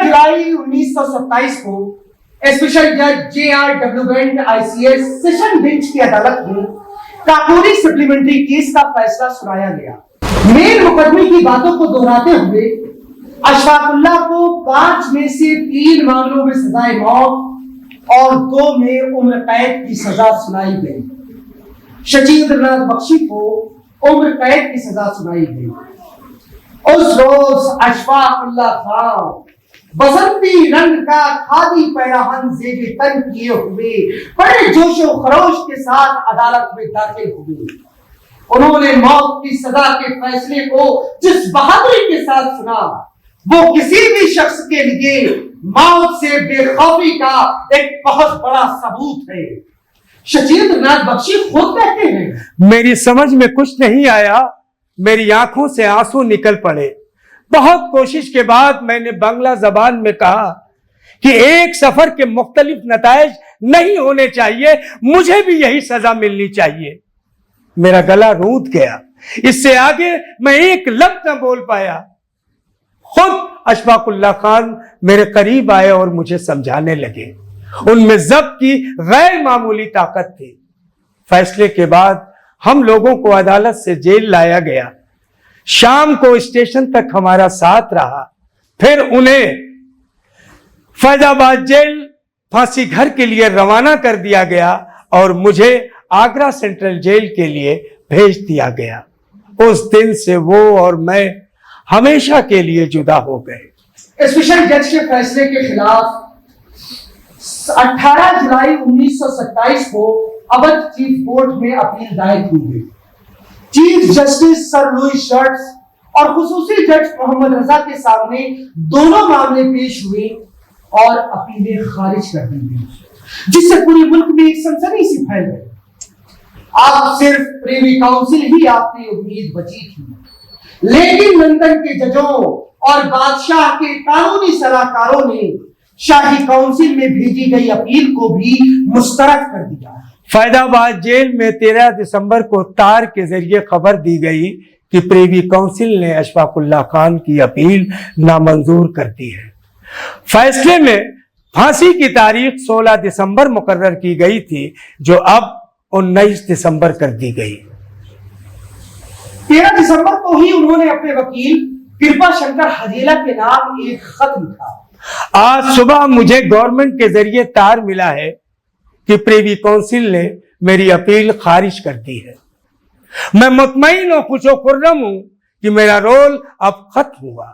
जुलाई 1927 को स्पेशल जज JR went ICS session bench की अदालत में काकोरी सप्लीमेंट्री केस का फैसला सुनाया गया। मेन मुकदमे की बातों को दोहराते हुए अशफाकुल्लाह को 5 में से 3 मामलों में सजाए मौत और 2 में उम्र कैद की सजा सुनाई गई। शचींद्रनाथ बख्शी को उम्र कैद की सजा सुनाई गई। उस रोज अशफाकुल्लाह खान बसंती रंग का खादी पैराहन जेबे तन किए हुए बड़े जोशो खरोश के साथ अदालत में दाखिल हुए। उन्होंने मौत की सजा के फैसले को जिस बहादुरी के साथ सुना, वो किसी भी शख्स के लिए मौत से बेखौफी का एक बहुत बड़ा सबूत है। शचींद्रनाथ बख्शी खुद कहते हैं, मेरी समझ में कुछ नहीं आया, मेरी आंखों से आंसू निकल पड़े। बहुत कोशिश के बाद मैंने बांग्ला जबान में कहा कि एक सफर के मुख्तलिफ नताइज नहीं होने चाहिए, मुझे भी यही सजा मिलनी चाहिए। मेरा गला रूंध गया, इससे आगे मैं एक लफ्ज न बोल पाया। खुद अशफाकुल्लाह खान मेरे करीब आए और मुझे समझाने लगे। उनमें ज़ब्त की गैर मामूली ताकत थी। फैसले के बाद हम लोगों को अदालत से जेल लाया गया। शाम को स्टेशन तक हमारा साथ रहा, फिर उन्हें फैजाबाद जेल फांसी घर के लिए रवाना कर दिया गया और मुझे आगरा सेंट्रल जेल के लिए भेज दिया गया। उस दिन से वो और मैं हमेशा के लिए जुदा हो गए। स्पेशल जज के फैसले के खिलाफ 18 जुलाई 1927 को अवध चीफ कोर्ट में अपील दायर की गई। चीफ जस्टिस सर लुईस शर्ट्स और खुसूसी जज मोहम्मद रजा के सामने दोनों मामले पेश हुए और अपीलें खारिज कर दी गई, जिससे पूरे मुल्क में एक सनसनी सी फैल गई। अब सिर्फ प्रीवी काउंसिल ही आपकी उम्मीद बची थी, लेकिन लंदन के जजों और बादशाह के कानूनी सलाहकारों ने शाही काउंसिल में भेजी गई अपील को भी मुस्तरद कर दिया। फैजाबाद जेल में 13 दिसंबर को तार के जरिए खबर दी गई कि प्रीवी काउंसिल ने अशफाकुल्लाह खान की अपील नामंजूर कर दी है। फैसले में फांसी की तारीख 16 दिसंबर मुकर्रर की गई थी, जो अब 19 दिसंबर कर दी गई। 13 दिसंबर को ही उन्होंने अपने वकील कृपा शंकर हजेला के नाम एक खत लिखा। आज सुबह मुझे गवर्नमेंट के जरिए तार मिला है कि प्रीवी काउंसिल ने मेरी अपील खारिज कर दी है। मैं मुतमईन और खुशो खुर्रम हूं कि मेरा रोल अब खत्म हुआ।